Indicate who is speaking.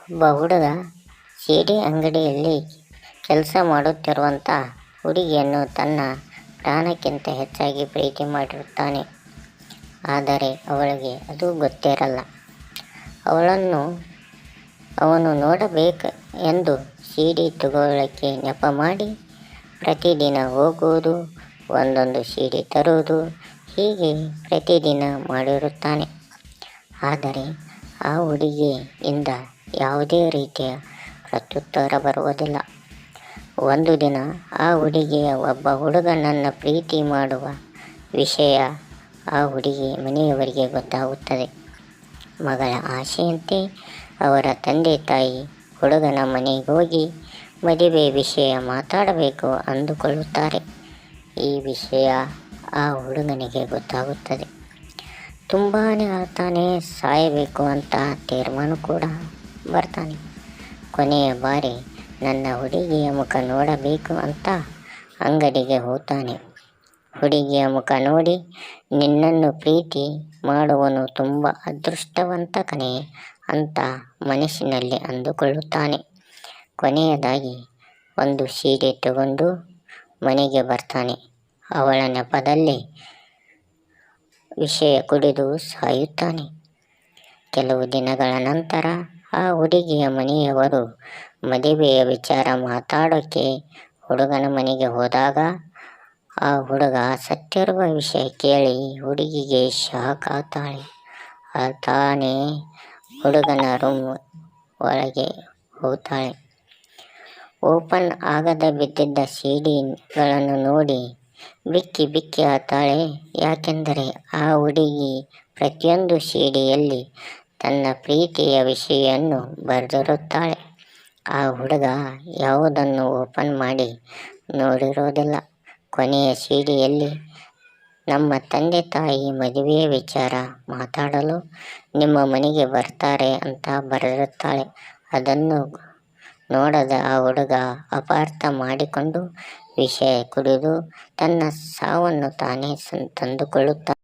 Speaker 1: ಒಬ್ಬ ಹುಡುಗ ಸಿಡಿ ಅಂಗಡಿಯಲ್ಲಿ ಕೆಲಸ ಮಾಡುತ್ತಿರುವಂಥ ಹುಡುಗಿಯನ್ನು ತನ್ನ ಪ್ರಾಣಕ್ಕಿಂತ ಹೆಚ್ಚಾಗಿ ಪ್ರೀತಿ ಮಾಡಿರುತ್ತಾನೆ. ಆದರೆ ಅವಳಿಗೆ ಅದು ಗೊತ್ತಿರಲ್ಲ. ಅವನು ನೋಡಬೇಕು ಎಂದು ಸಿಡಿ ತಗೊಳ್ಳೋಕ್ಕೆ ನೆಪ ಮಾಡಿ ಪ್ರತಿದಿನ ಹೋಗುವುದು, ಒಂದೊಂದು ಸಿಡಿ ತರುವುದು, ಹೀಗೆ ಪ್ರತಿದಿನ ಮಾಡಿರುತ್ತಾನೆ. ಆದರೆ ಆ ಹುಡುಗಿಯಿಂದ ಯಾವುದೇ ರೀತಿಯ ಪ್ರತ್ಯುತ್ತರ ಬರುವುದಿಲ್ಲ. ಒಂದು ದಿನ ಆ ಹುಡುಗಿಯ ಒಬ್ಬ ಹುಡುಗನನ್ನು ಪ್ರೀತಿ ಮಾಡುವ ವಿಷಯ ಆ ಹುಡುಗಿ ಮನೆಯವರಿಗೆ ಗೊತ್ತಾಗುತ್ತದೆ. ಮಗಳ ಆಸೆಯಂತೆ ಅವರ ತಂದೆ ತಾಯಿ ಹುಡುಗನ ಮನೆಗೆ ಹೋಗಿ ಮದುವೆ ವಿಷಯ ಮಾತಾಡಬೇಕು ಅಂದುಕೊಳ್ಳುತ್ತಾರೆ. ಈ ವಿಷಯ ಆ ಹುಡುಗನಿಗೆ ಗೊತ್ತಾಗುತ್ತದೆ. ತುಂಬಾ ಅಳ್ತಾನೆ, ಸಾಯಬೇಕು ಅಂತ ತೀರ್ಮಾನ ಕೂಡ ಬರ್ತಾನೆ. ಕೊನೆಯ ಬಾರಿ ನನ್ನ ಹುಡುಗಿಯ ಮುಖ ನೋಡಬೇಕು ಅಂತ ಅಂಗಡಿಗೆ ಹೋಗ್ತಾನೆ. ಹುಡುಗಿಯ ಮುಖ ನೋಡಿ, ನಿನ್ನನ್ನು ಪ್ರೀತಿ ಮಾಡುವನು ತುಂಬ ಅದೃಷ್ಟವಂತ ಕಣೆ ಅಂತ ಮನಸ್ಸಿನಲ್ಲಿ ಅಂದುಕೊಳ್ಳುತ್ತಾನೆ. ಕೊನೆಯದಾಗಿ ಒಂದು ಸೀರೆ ತಗೊಂಡು ಮನೆಗೆ ಬರ್ತಾನೆ. ಅವಳ ನೆಪದಲ್ಲಿ ವಿಷಯ ಕುಡಿದು ಸಾಯುತ್ತಾನೆ. ಕೆಲವು ದಿನಗಳ ನಂತರ ಆ ಹುಡುಗಿಯ ಮನೆಯವರು ಮದುವೆಯ ವಿಚಾರ ಮಾತಾಡೋಕ್ಕೆ ಹುಡುಗನ ಮನೆಗೆ ಹೋದಾಗ ಆ ಹುಡುಗ ಸತ್ತಿರುವ ವಿಷಯ ಕೇಳಿ ಹುಡುಗಿಗೆ ಶಾಕ್ ಆಗ್ತಾಳೆ. ತಾನೇ ಹುಡುಗನ ರೂಮ್ ಒಳಗೆ ಹೋಗ್ತಾಳೆ. ಓಪನ್ ಆಗದೆ ಬಿದ್ದಿದ್ದ ಸಿಡಿಗಳನ್ನು ನೋಡಿ ಬಿಕ್ಕಿ ಬಿಕ್ಕಿ ಅಳ್ತಾಳೆ. ಯಾಕೆಂದರೆ ಆ ಹುಡುಗಿ ಪ್ರತಿಯೊಂದು ಸಿಡಿಯಲ್ಲಿ ತನ್ನ ಪ್ರೀತಿಯ ವಿಷಯನ್ನು ಬರೆದಿರುತ್ತಾಳೆ. ಆ ಹುಡುಗ ಯಾವುದನ್ನು ಓಪನ್ ಮಾಡಿ ನೋಡಿರೋದಿಲ್ಲ. ಕೊನೆಯ ಸಿಡಿಯಲ್ಲಿ ನಮ್ಮ ತಂದೆ ತಾಯಿ ಮದುವೆಯ ವಿಚಾರ ಮಾತಾಡಲು ನಿಮ್ಮ ಮನೆಗೆ ಬರ್ತಾರೆ ಅಂತ ಬರೆದಿರುತ್ತಾಳೆ. ಅದನ್ನು ನೋಡದ ಆ ಹುಡುಗ ಅಪಾರ್ಥ ಮಾಡಿಕೊಂಡು ವಿಷಯ ಕುಡಿದು ತನ್ನ ಸಾವನ್ನು ತಾನೇ ತಂದುಕೊಳ್ಳುತ್ತಾನೆ.